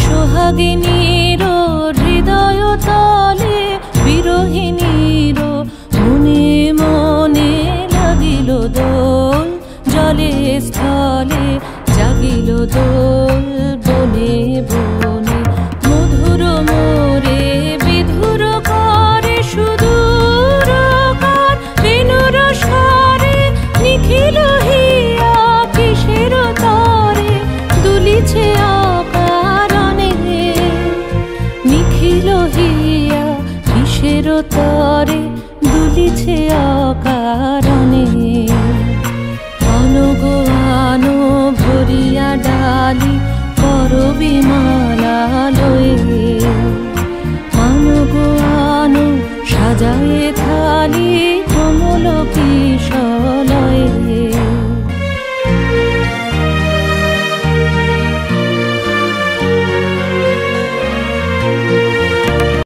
সোহাগিনীর হৃদয় তলে বিরহিণীর মনে মনে লাগিল দোল, জলে স্থলে জাগিল দোল, বনে বনে মধুর মোরে বিধুর করে সুদূর কার বেণুর স্বরে নিখিল হিয়া কিসের তরে দুলিছে কিসের তরে দুলিছে অকারণে। অনগো আনো ভরিয়া ডালি করবি মা